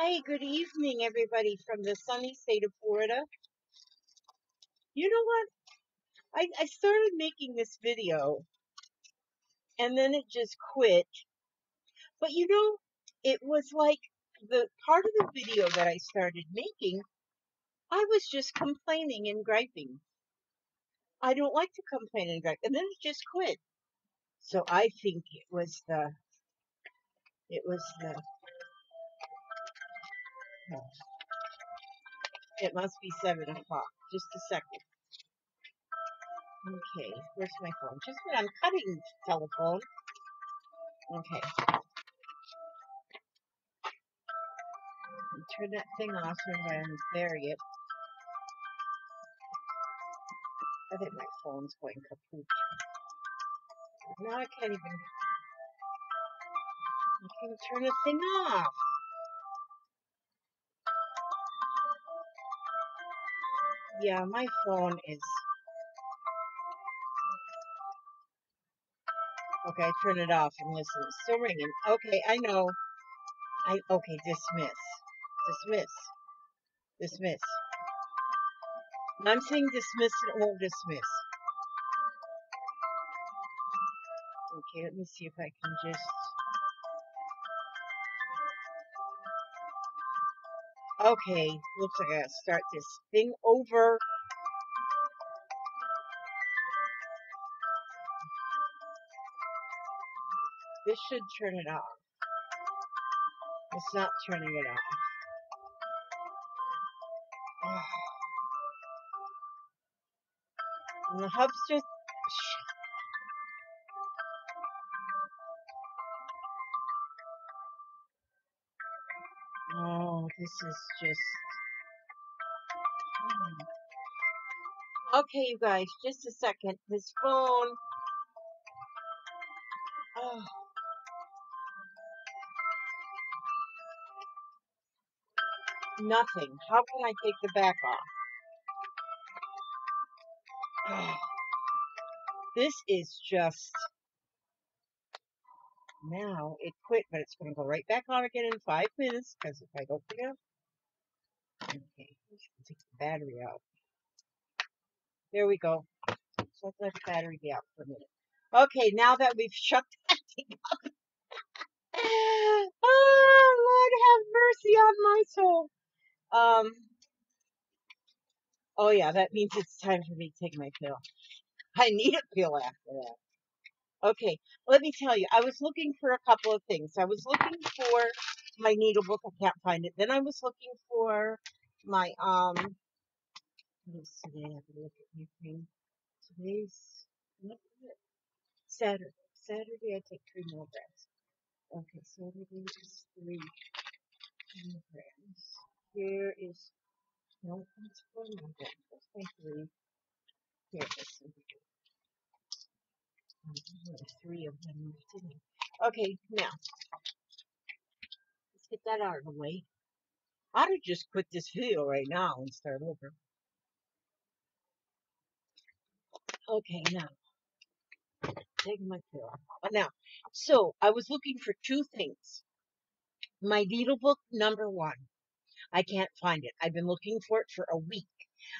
Hi, good evening, everybody from the sunny state of Florida. You know what? I started making this video and then it just quit. But it was like the part of the video that I started making, I was just complaining and griping. I don't like to complain and gripe. And then it just quit. So I think oh, it must be 7 o'clock. Just a second. Okay, where's my phone? Just a minute, I'm cutting telephone. Okay. Turn that thing off so I'm there yet. I think my phone's going kaput. Now I can't turn the thing off. Yeah, my phone is. Okay, I turn it off and listen. It's still ringing. Okay, I know. Okay, dismiss. Dismiss. Dismiss. I'm saying dismiss and it won't dismiss. Okay, let me see if I can just. Okay, looks like I gotta start this thing over. This should turn it off. It's not turning it off. Oh. And the hub's just. Oh, this is just. Okay, you guys, just a second. This phone. Oh. Nothing. How can I take the back off? Oh. This is just. Now it quit, but it's going to go right back on again in 5 minutes because if I don't forget. Okay, take the battery out. There we go. So let's let the battery be out for a minute. Okay, now that we've shut that thing up. Oh, Lord have mercy on my soul. Oh yeah, that means it's time for me to take my pill. I need a pill after that. Okay, let me tell you, I was looking for a couple of things. I was looking for my needle book. I can't find it. Then I was looking for my, what is today? I have to look at my thing. Today's, what is it? Saturday. Saturday, I take 3 milligrams. Okay, Saturday is 3 milligrams. Here is, no, it's 4 milligrams. That's my 3. Here it is. 3 of them. Okay, now, let's get that out of the way. I ought to just quit this video right now and start over. Okay, now, take my pill. Now, so I was looking for 2 things. My needle book, number 1. I can't find it. I've been looking for it for a week.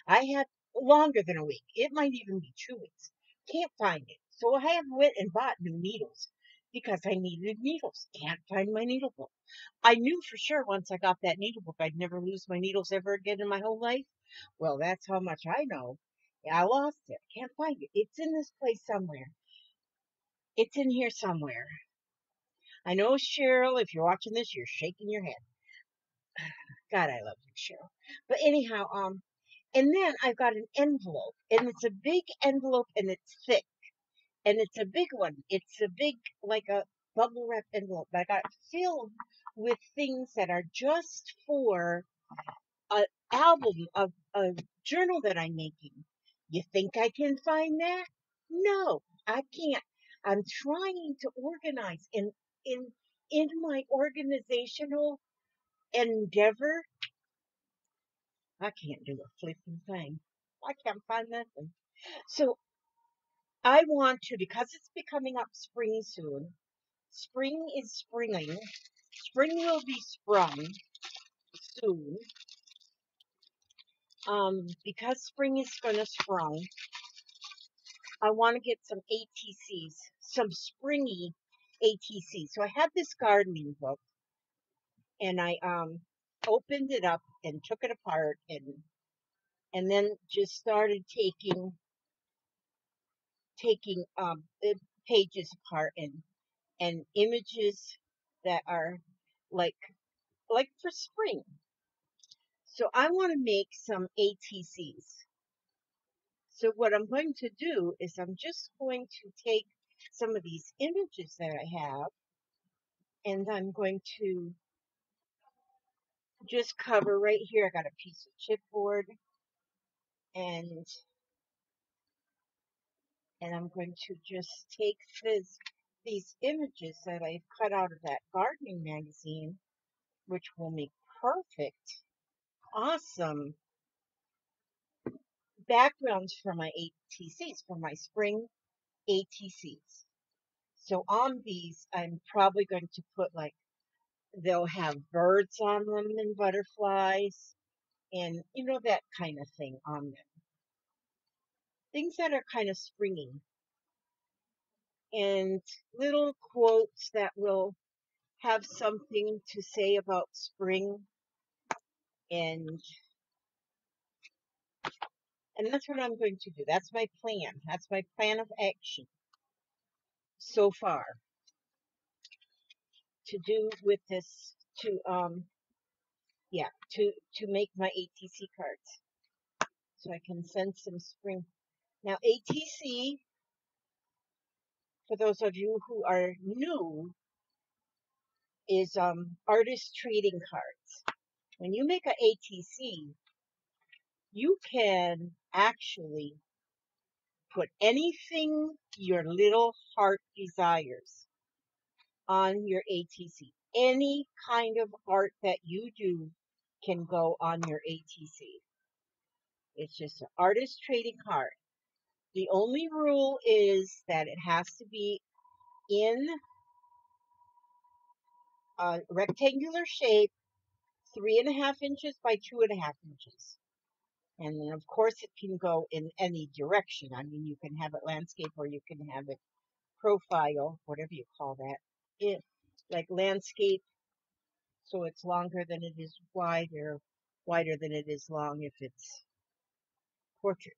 I had longer than a week. It might even be 2 weeks. Can't find it. So I have went and bought new needles because I needed needles. Can't find my needle book. I knew for sure once I got that needle book, I'd never lose my needles ever again in my whole life. Well, that's how much I know. Yeah, I lost it. Can't find it. It's in this place somewhere. It's in here somewhere. I know, Cheryl, if you're watching this, you're shaking your head. God, I love you, Cheryl. But anyhow, and then I've got an envelope, and it's a big envelope, and it's thick, and it's a big one. It's a big, like a bubble wrap envelope. But I got it filled with things that are just for an album of a journal that I'm making. You think I can find that? No, I can't. I'm trying to organize in my organizational endeavor. I can't do a flipping thing. I can't find nothing. So I want to, because it's becoming up spring soon. Spring is springing. Spring will be sprung. soon. Because spring is gonna sprung, I want to get some ATCs, some springy ATCs. So I had this gardening book, and I opened it up and took it apart, and then just started taking the pages apart, and images that are like for spring. So I want to make some ATCs. So what I'm going to do is I'm just going to take some of these images that I have, and I'm going to just cover right here. I got a piece of chipboard, and I'm going to just take these images that I've cut out of that gardening magazine, which will make perfect, awesome backgrounds for my ATCs, for my spring ATCs. So on these, I'm probably going to put like, they'll have birds on them and butterflies and, that kind of thing on them. Things that are kind of springy, and little quotes that will have something to say about spring, and that's what I'm going to do. That's my plan. That's my plan of action so far to do with this, to make my ATC cards so I can send some spring. Now ATC, for those of you who are new, is artist trading cards. When you make an ATC, you can actually put anything your little heart desires on your ATC. Any kind of art that you do can go on your ATC. It's just an artist trading card. The only rule is that it has to be in a rectangular shape, 3.5 inches by 2.5 inches. And then, of course, it can go in any direction. I mean, you can have it landscape, or you can have it profile, whatever you call that. It, like landscape, so it's longer than it is wide, or wider than it is long if it's portrait.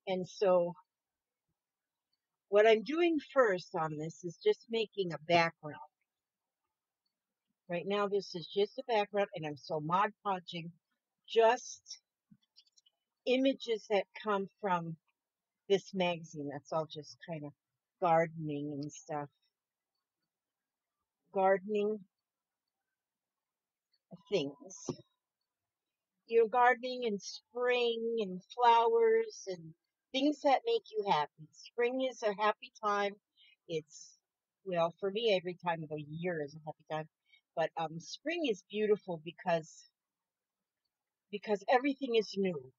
And so what I'm doing first on this is just making a background. Right now, this is just a background, and I'm so Mod Podging just images that come from this magazine. That's all just kind of gardening and stuff. Gardening things. Gardening in spring and flowers and things that make you happy. Spring is a happy time. It's, well, for me, every time of the year is a happy time. But spring is beautiful because everything is new.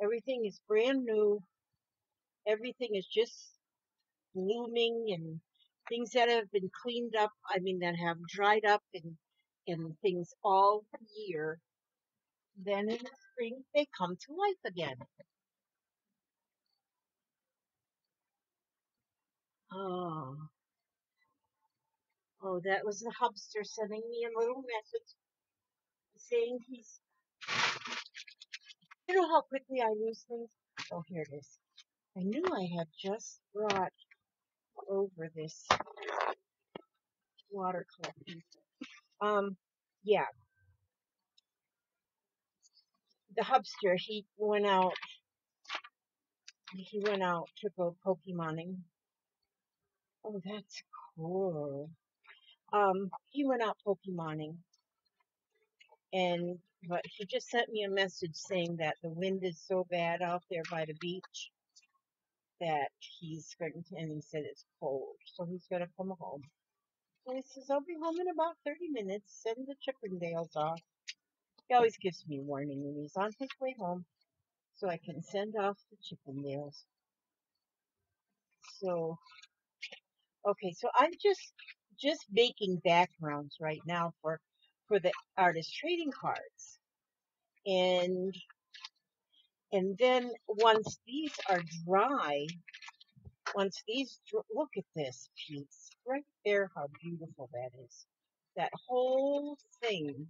Everything is brand new. Everything is just blooming, and things that have been cleaned up, I mean, that have dried up, and things all year. Then in the spring, they come to life again. Oh, that was the hubster sending me a little message saying how quickly I lose things. Oh, here it is. I knew I had just brought over this watercolor piece. Yeah, the hubster, he went out to go Pokemoning. Oh, that's cool. He went out Pokemoning, but he just sent me a message saying that the wind is so bad out there by the beach that he's going to, and he said it's cold, so he's going to come home. And he says, I'll be home in about 30 minutes, send the Chippendales off. He always gives me warning when he's on his way home, so I can send off the Chippendales. So, okay, so I'm just making backgrounds right now for for the artist trading cards. And then once these are dry, look at this piece right there, how beautiful that is. That whole thing.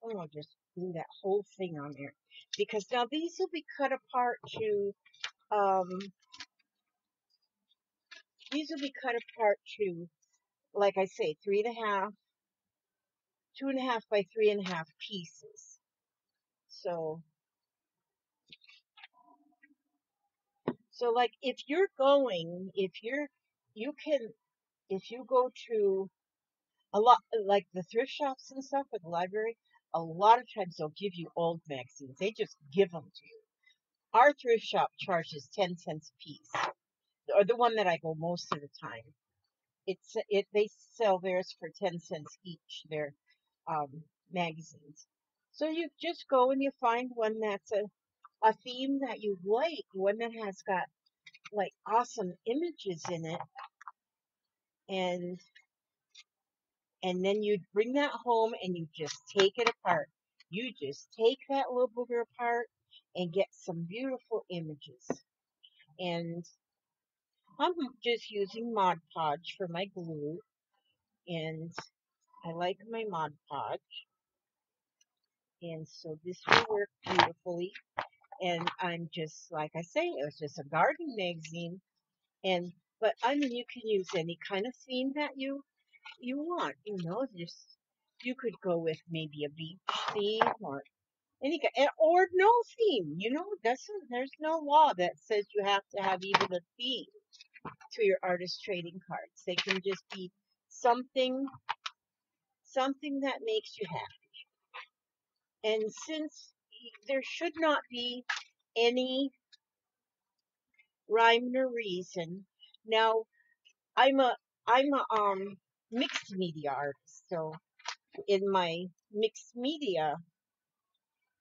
Oh, I'll just glue that whole thing on there. Because now these will be cut apart to, like I say, 3.5, 2.5 by 3.5 pieces. So like if you go to a lot, like the thrift shops and stuff at the library, a lot of times they'll give you old magazines. They just give them to you. Our thrift shop charges 10 cents a piece, or the one that I go most of the time. They sell theirs for 10 cents each, their magazines. So you just go and you find one that's a theme that you like, one that has got like awesome images in it, and then you bring that home and you just take it apart. You just take that little booger apart and get some beautiful images. And I'm just using Mod Podge for my glue, and I like my Mod Podge, and so this will work beautifully. And I'm just, like I say, it was just a garden magazine, but I mean, you can use any kind of theme that you want, just, you could go with maybe a beach theme or or no theme, there's no law that says you have to have even a theme to your artist trading cards. They can just be something that makes you happy. And since there should not be any rhyme or reason, now I'm a mixed media artist, so in my mixed media,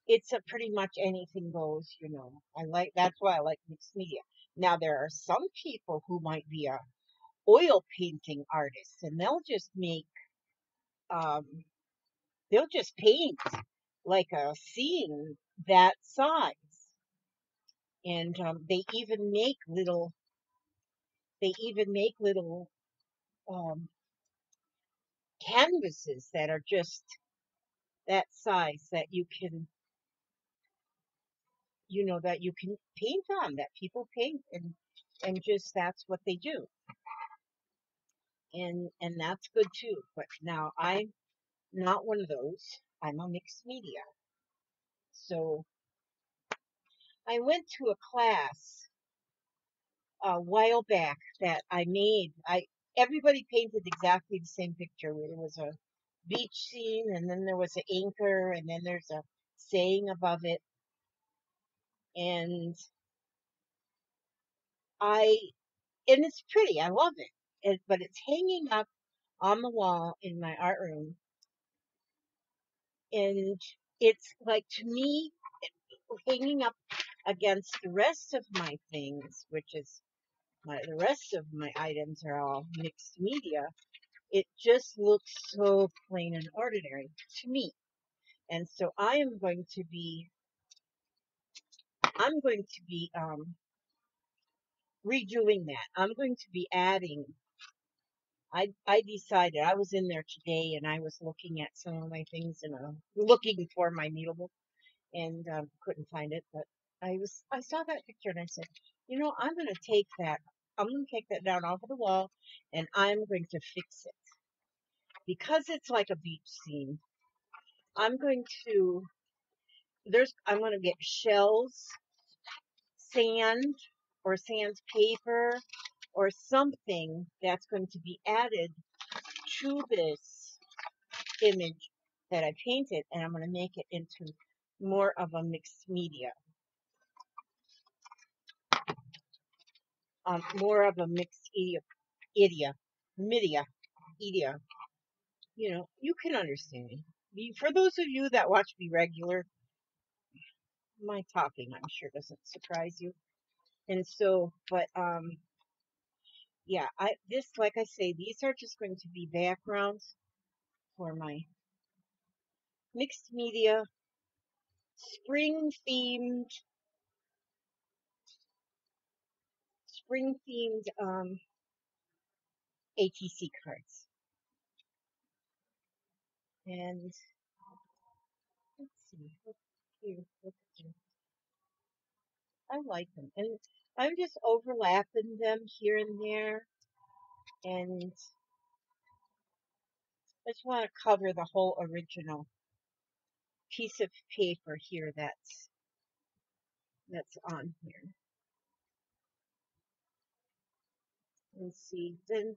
it's a pretty much anything goes, that's why I like mixed media. Now there are some people who might be a oil painting artist, and they'll just paint like a scene that size. And they even make little um, canvases that are just that size that you can paint on, that people paint, and just that's what they do, and that's good too. But now I'm not one of those. I'm a mixed media. So I went to a class a while back that I made. Everybody painted exactly the same picture. There was a beach scene, and then there was an anchor, and then there's a saying above it, and it's pretty. I love it. But it's hanging up on the wall in my art room, and it's like, to me, hanging up against the rest of my things, which is the rest of my items are all mixed media. It just looks so plain and ordinary to me. And so I'm going to be redoing that. I'm going to be adding. I decided, I was in there today and I was looking at some of my things and looking for my needle, and couldn't find it. But I saw that picture and I said, I'm going to take that. I'm going to take that down off of the wall, and I'm going to fix it because it's like a beach scene. I'm going to get shells, sand, or sandpaper, or something that's going to be added to this image that I painted, and I'm going to make it into more of a mixed media. More of a mixed media. You can understand me. For those of you that watch me regular, my talking, I'm sure, doesn't surprise you. And so, but yeah, like I say, these are just going to be backgrounds for my mixed media, spring-themed, spring-themed ATC cards. And let's see, look here, look at them. I like them, and I'm just overlapping them here and there, and I just want to cover the whole original piece of paper here that's on here. Let's see. Then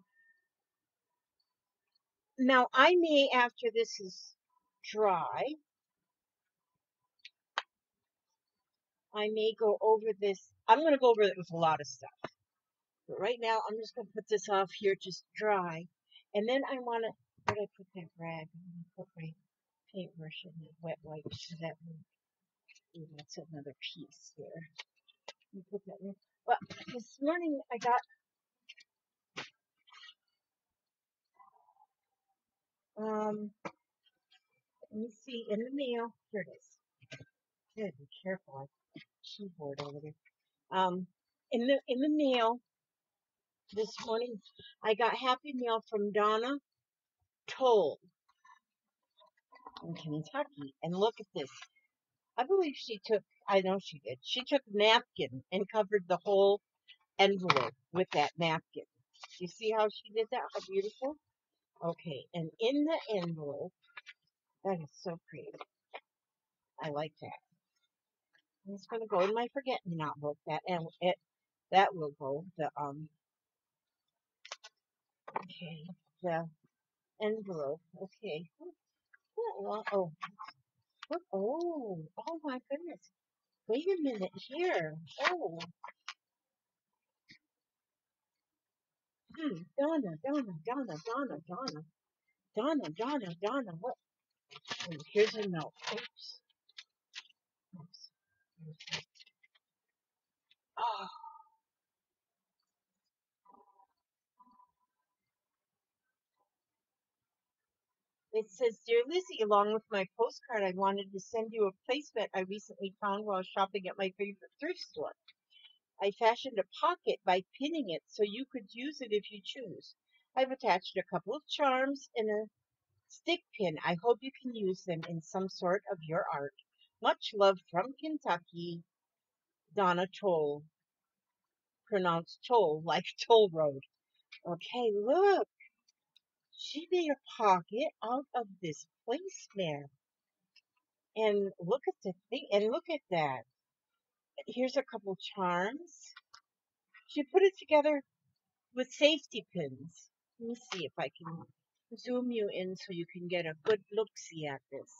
now I may, after this is dry, I may go over this. I'm going to go over it with a lot of stuff. But right now, I'm just going to put this off here just dry. And then I want to, where did I put that rag? I'm going to put my paintbrush in the wet wipes. So that one, ooh, that's another piece there. Let me put that in. Well, this morning I got, let me see, in the mail. Here it is. Gotta be careful. I keyboard over there. In the mail this morning, I got Happy Mail from Donna Toll in Kentucky. And look at this. I believe she took, I know she did. She took a napkin and covered the whole envelope with that napkin. You see how she did that? How beautiful? Okay, and in the envelope, that is so pretty. I like that. It's gonna go in my forget-me-not book. That will go. Okay, the envelope. Okay. Oh, oh my goodness. Wait a minute here. Oh, Donna. What? Oh, here's a note. Oops. Oops. Oh, it says, Dear Lizzie, along with my postcard, I wanted to send you a placement I recently found while shopping at my favorite thrift store. I fashioned a pocket by pinning it so you could use it if you choose. I've attached a couple of charms and a stick pin. I hope you can use them in some sort of your art. Much love from Kentucky, Donna Toll. Pronounced toll, like toll road. Okay, look. She made a pocket out of this placemat. And look at the thing, and look at that. Here's a couple charms. She put it together with safety pins. Let me see if I can zoom you in so you can get a good look-see at this.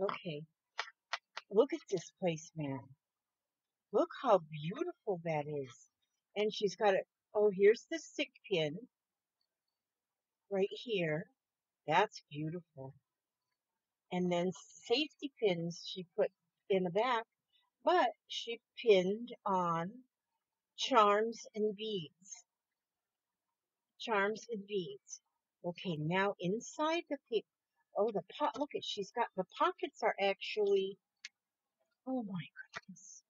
Okay, look at this placemat. Look how beautiful that is. And she's got it. Oh, here's the stick pin right here. That's beautiful. And then safety pins she put in the back, but she pinned on charms and beads. Charms and beads. Okay, now inside the paper. Oh, look at, she's got, the pockets are actually, oh my goodness.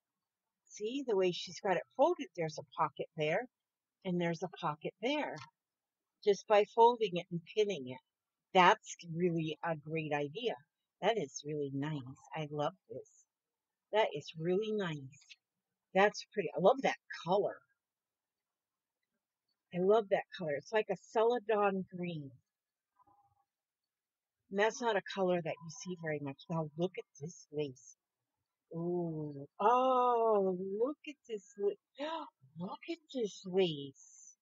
See the way she's got it folded? There's a pocket there, and there's a pocket there. Just by folding it and pinning it. That's really a great idea. That is really nice. I love this. That is really nice. That's pretty. I love that color. I love that color. It's like a celadon green. And that's not a color that you see very much. Now look at this lace. Ooh. Oh, look at this. Look at this lace.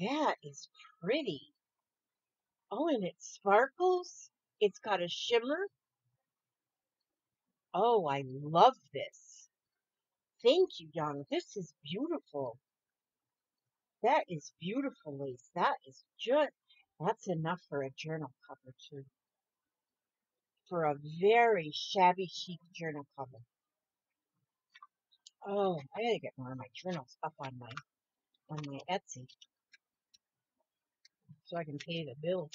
That is pretty. Oh, and it sparkles. It's got a shimmer. Oh, I love this. Thank you, Donna. This is beautiful. That is beautiful lace. That is just, that's enough for a journal cover, too. For a very shabby chic journal cover. Oh, I gotta get more of my journals up on my Etsy. so I can pay the bill.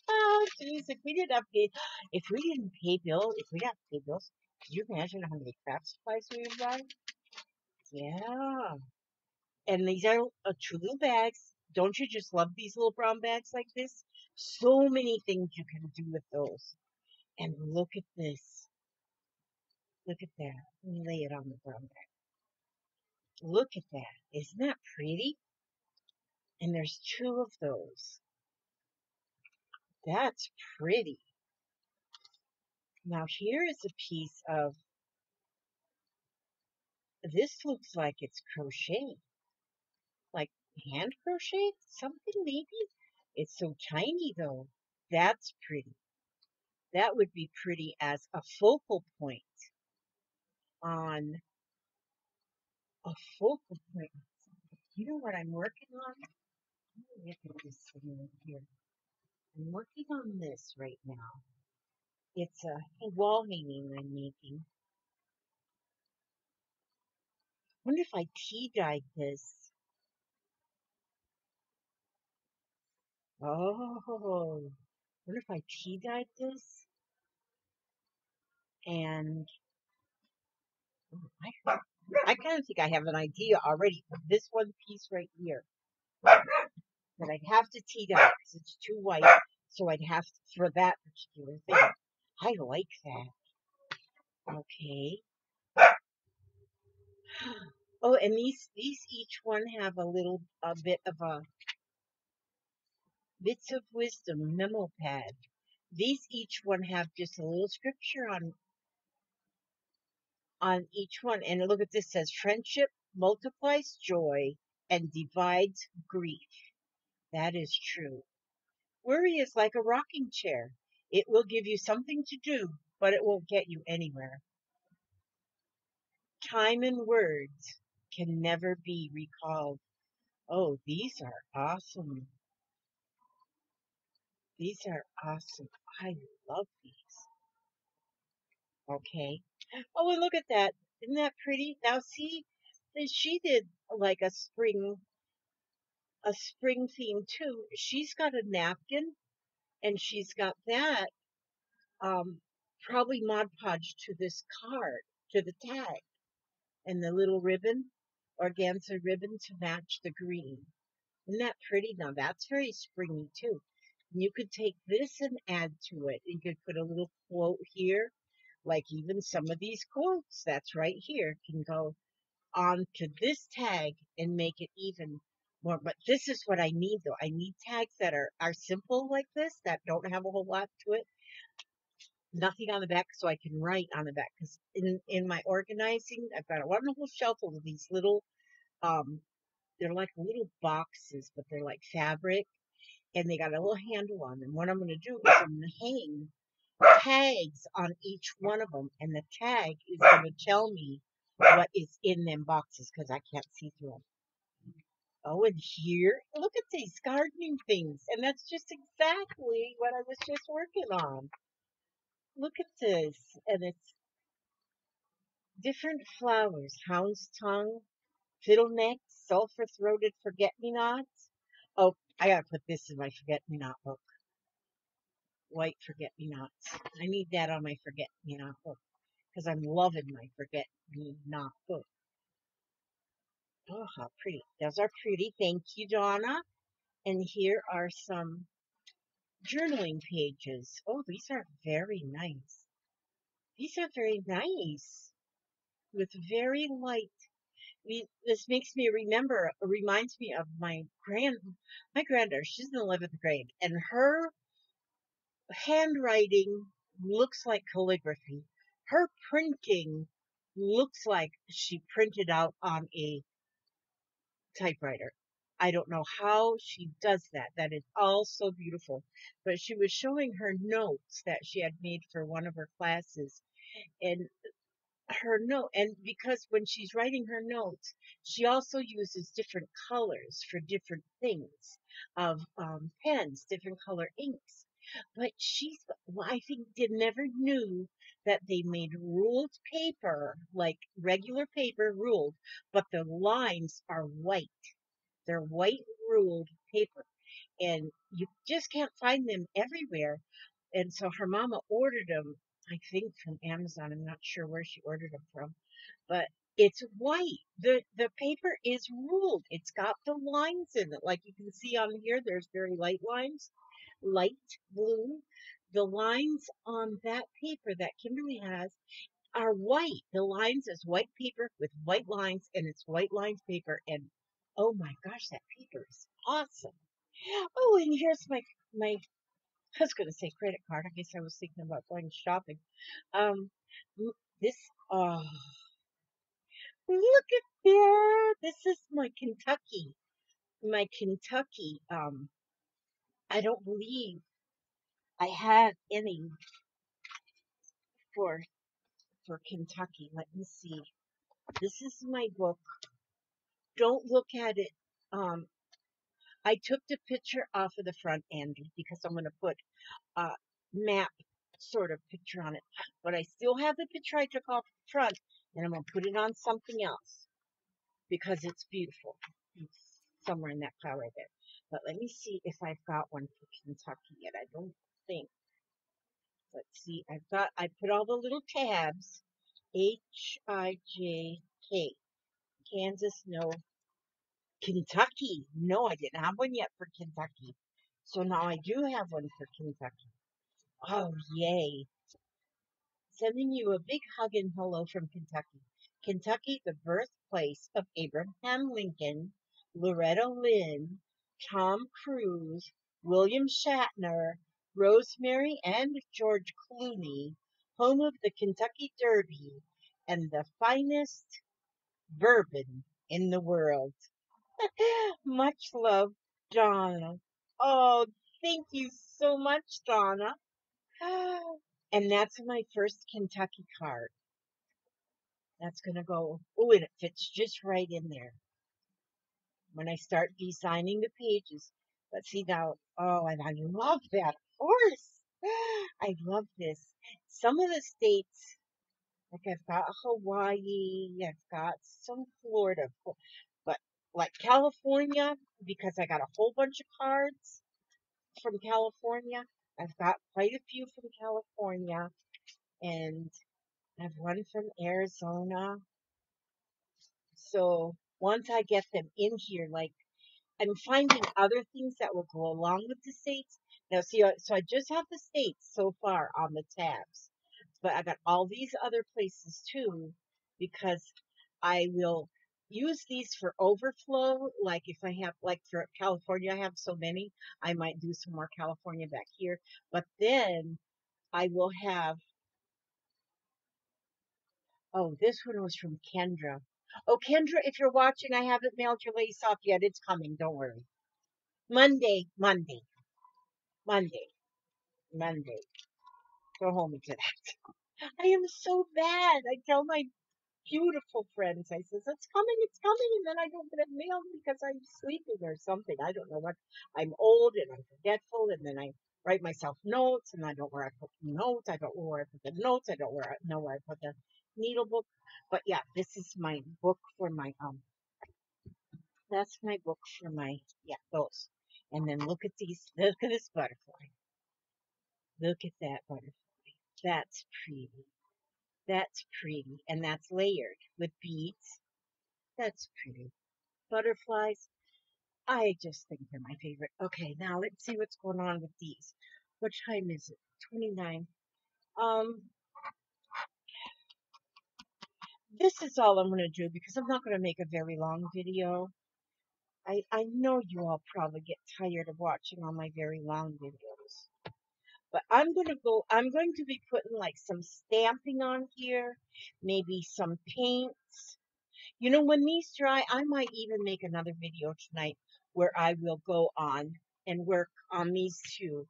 Oh, jeez, if we didn't have pay, if we didn't pay bill, if we didn't pay bills, could you imagine how many craft supplies we would buy? Yeah. And these are two little bags. Don't you just love these little brown bags like this? So many things you can do with those. And look at this. Look at that. Let me lay it on the brown bag. Look at that. Isn't that pretty? And there's two of those. That's pretty. Now here is a piece of, this looks like it's crocheted. Like hand crochet? Something maybe? It's so tiny though. That's pretty. That would be pretty as a focal point on a focal point. You know what I'm working on? Let me look at this thing right here. I'm working on this right now. It's a wall hanging I'm making. I wonder if I tea dyed this. Oh, I wonder if I tea dyed this. And I kind of think I have an idea already for this one piece right here. But I'd have to tea dye it because it's too white. So I'd have to, for that particular thing. I like that. Okay. Oh, and these each one have a bit of a bits of wisdom memo pad. These each one have just a little scripture on each one. And look at this, it says friendship multiplies joy and divides grief. That is true. Worry is like a rocking chair. It will give you something to do, but it won't get you anywhere. Time and words can never be recalled. Oh, these are awesome. These are awesome. I love these. Okay. Oh, and look at that. Isn't that pretty? Now see, she did like a spring theme too. She's got a napkin and she's got that probably Mod Podge to this card, to the tag, and the little ribbon, organza ribbon to match the green. Isn't that pretty? Now that's very springy too. And you could take this and add to it. You could put a little quote here, like even some of these quotes that's right here can go onto this tag and make it even more. But this is what I need though. I need tags that are simple like this, that don't have a whole lot to it. Nothing on the back, so I can write on the back. Because in my organizing, I've got one whole shelf of these little, they're like little boxes, but they're like fabric, and they got a little handle on them. What I'm going to do is I'm going to hang tags on each one of them, and the tag is going to tell me what is in them boxes because I can't see through them. Oh, and here, look at these gardening things, and that's just exactly what I was just working on. Look at this, and it's different flowers: hound's tongue, fiddleneck, sulfur-throated forget-me-nots. Oh, I gotta put this in my forget-me-not book. White forget-me-nots. I need that on my forget-me-not book because I'm loving my forget-me-not book. Oh, how pretty. Those are pretty. Thank you, Donna. And here are some journaling pages. Oh, these are very nice. These are very nice with very light. This makes me reminds me of my granddaughter. She's in 11th grade, and her handwriting looks like calligraphy. Her printing looks like she printed out on a typewriter. I don't know how she does that. That is all so beautiful. But she was showing her notes that she had made for one of her classes, and because when she's writing her notes, she also uses different colors for different things of pens, different color inks. But I think, never knew that they made ruled paper, like regular paper ruled, but the lines are white. They're white ruled paper. and you just can't find them everywhere. And so her mama ordered them, I think from Amazon. I'm not sure where she ordered them from, but it's white. The paper is ruled. It's got the lines in it. Like you can see on here, there's very light lines, light blue. The lines on that paper that Kimberly has are white. The lines is white paper with white lines, and it's white lines paper. And oh my gosh, that paper is awesome. Oh, and here's my I was going to say credit card. I guess I was thinking about going shopping. Um, this, oh, look at there. This is my Kentucky. My Kentucky. I don't believe I had any for for Kentucky. Let me see. This is my book. Don't look at it. Um, I took the picture off of the front end because I'm going to put a map sort of picture on it. But I still have the picture I took off the front, and I'm going to put it on something else because it's beautiful. It's somewhere in that pile right there. But let me see if I've got one for Kentucky yet. I don't think. Let's see. I put all the little tabs. H-I-J-K. Kansas, no. Kentucky. No, I didn't have one yet for Kentucky. So now I do have one for Kentucky. Oh, yay. Sending you a big hug and hello from Kentucky. Kentucky, the birthplace of Abraham Lincoln, Loretta Lynn, Tom Cruise, William Shatner, Rosemary and George Clooney, home of the Kentucky Derby, and the finest bourbon in the world. Much love, Donna. Oh, thank you so much, Donna. And that's my first Kentucky card. That's going to go, oh, and it fits just right in there when I start designing the pages. But see now, oh, and I love that horse. I love this. Some of the states, like I've got Hawaii, I've got some Florida, but like California, because I got a whole bunch of cards from California. I've got quite a few from California, and I've one from Arizona. So once I get them in here, like I'm finding other things that will go along with the states. Now, see, so I just have the states so far on the tabs, but I got all these other places too, because I will use these for overflow. Like if I have, like for California, I have so many, I might do some more California back here, but then I will have, oh, this one was from Kendra. Oh, Kendra, if you're watching, I haven't mailed your lace off yet. It's coming. Don't worry. Monday, Monday, Monday, Monday. Go home and get that. I am so bad. I tell my beautiful friends, I says, it's coming, and then I don't get it mailed because I'm sleeping or something. I don't know what. I'm old and I'm forgetful, and then I write myself notes, and I don't know where I put the notes. I don't know where I put the notes. I don't know where I put the needle book. But yeah, this is my book for my that's my book for my, yeah, those. And then look at these. Look at this butterfly. Look at that butterfly. That's pretty. That's pretty. And that's layered with beads. That's pretty. Butterflies. I just think they're my favorite. Okay, now let's see what's going on with these. What time is it? 29. Um, this is all I'm going to do because I'm not going to make a very long video. I know you all probably get tired of watching all my very long videos. But I'm going to be putting like some stamping on here, maybe some paints. You know, when these dry, I might even make another video tonight where I will go on and work on these two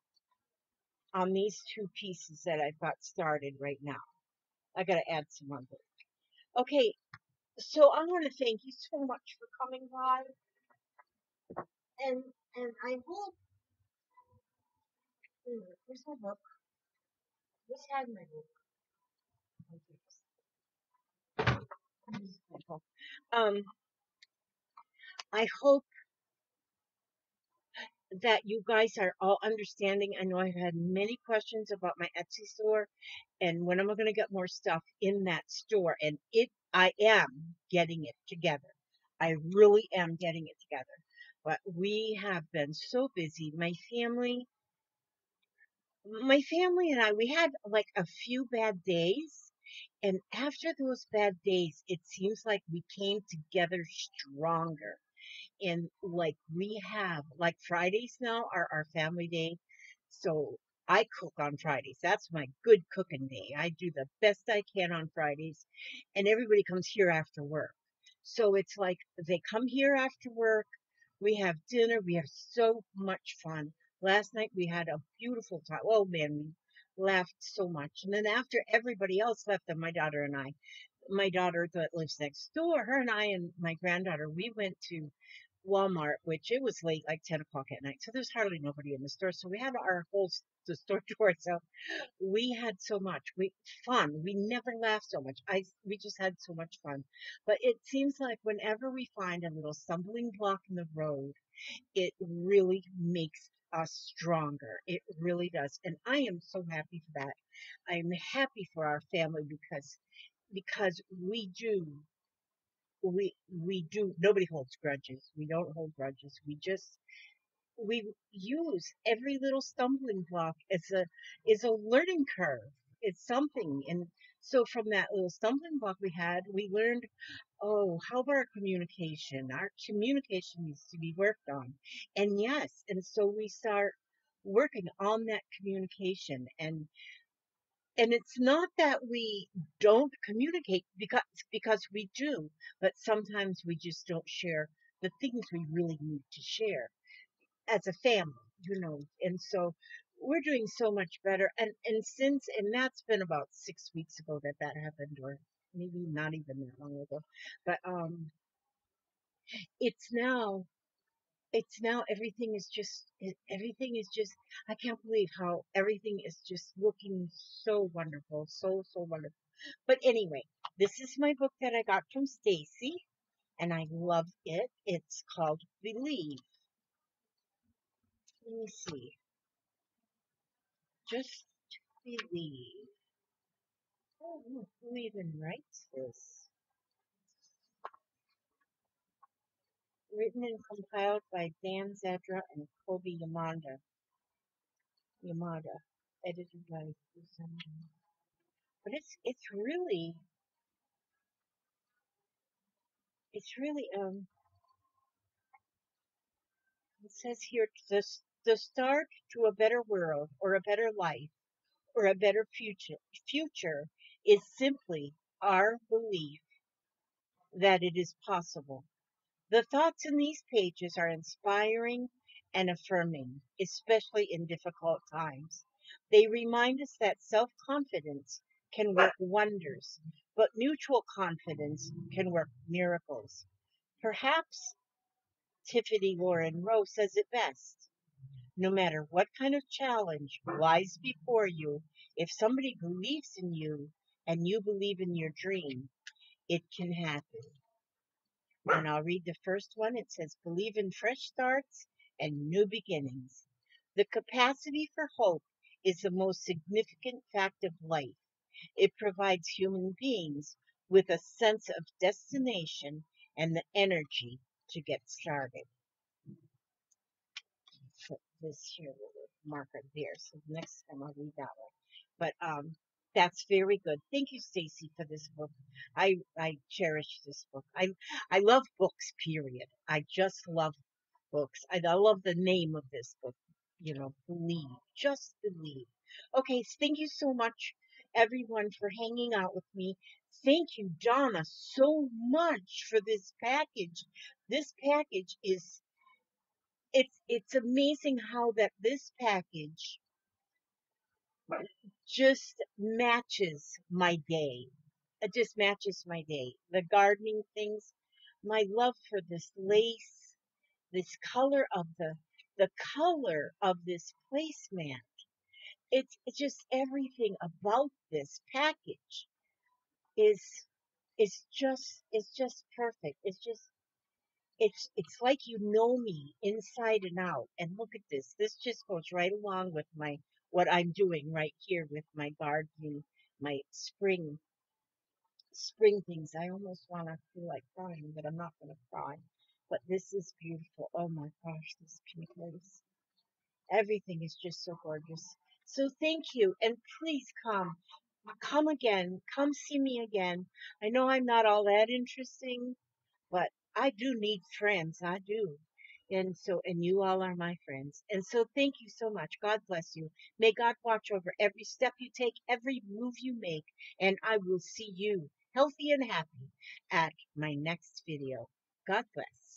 pieces that I've got started right now. I got to add some more. Okay, so I want to thank you so much for coming by, and I hope. Where's my book? Where's had my book? Um, I hope that you guys are all understanding. I know I've had many questions about my Etsy store and when am I going to get more stuff in that store. And I am getting it together. I really am getting it together. But we have been so busy. My family and I, we had like a few bad days. And after those bad days, it seems like we came together stronger. And like we have, like Fridays now are our family day. So I cook on Fridays. That's my good cooking day. I do the best I can on Fridays. And everybody comes here after work. So it's like they come here after work. We have dinner. We have so much fun. Last night we had a beautiful time. Oh man, we laughed so much. And then after everybody else left, and my daughter that lives next door, her and I and my granddaughter, we went to Walmart, which it was late, like 10 o'clock at night. So there's hardly nobody in the store. So we had our the store to ourselves. We had so much fun. We never laughed so much. We just had so much fun. But it seems like whenever we find a little stumbling block in the road, it really makes us stronger. It really does. And I am so happy for that. I'm happy for our family because we do nobody holds grudges. We don't hold grudges. We use every little stumbling block as a is a learning curve. It's something. And so from that little stumbling block we had, we learned, oh, how about our communication? Our communication needs to be worked on. And yes, and so we start working on that communication. And it's not that we don't communicate because we do, but sometimes we just don't share the things we really need to share as a family. And so we're doing so much better. And that's been about 6 weeks ago that happened, or maybe not even that long ago. But it's now everything is just I can't believe how everything is just looking so wonderful, so wonderful. But anyway, this is my book that I got from Stacy, and I love it. It's called Believe. Let me see. Just Believe. Oh, who even writes this? Written and compiled by Dan Zadra and Kobe Yamada. Edited by Susan. But it's really it says here the start to a better world or a better life or a better future is simply our belief that it is possible. The thoughts in these pages are inspiring and affirming, especially in difficult times. They remind us that self confidence can work wonders, but mutual confidence can work miracles. Perhaps Tiffany Lauren Rowe says it best. No matter what kind of challenge lies before you, if somebody believes in you and you believe in your dream, it can happen. And I'll read the first one. It says, believe in fresh starts and new beginnings. The capacity for hope is the most significant fact of life. It provides human beings with a sense of destination and the energy to get started. Put this here little marker there. So next time I'll read that one. But that's very good. Thank you, Stacy, for this book. I cherish this book. I love books. Period. I just love books. I love the name of this book. Believe. Just believe. Okay. Thank you so much, everyone, for hanging out with me. Thank you, Donna, so much for this package. This package is it's amazing how that this package just matches my day. It just matches my day. The gardening things, my love for this lace, this color of the color of this placemat. It's just everything about this package is is just perfect. It's just it's like you know me inside and out. And look at this. This just goes right along with my what I'm doing right here with my gardening, my spring things. I almost want to feel like crying, but I'm not going to cry. But this is beautiful. Oh my gosh, this pink lace. Everything is just so gorgeous. So thank you, and please come again. Come see me again. I know I'm not all that interesting, but I do need friends. I do. And you all are my friends. And so thank you so much. God bless you. May God watch over every step you take, every move you make. And I will see you healthy and happy at my next video. God bless.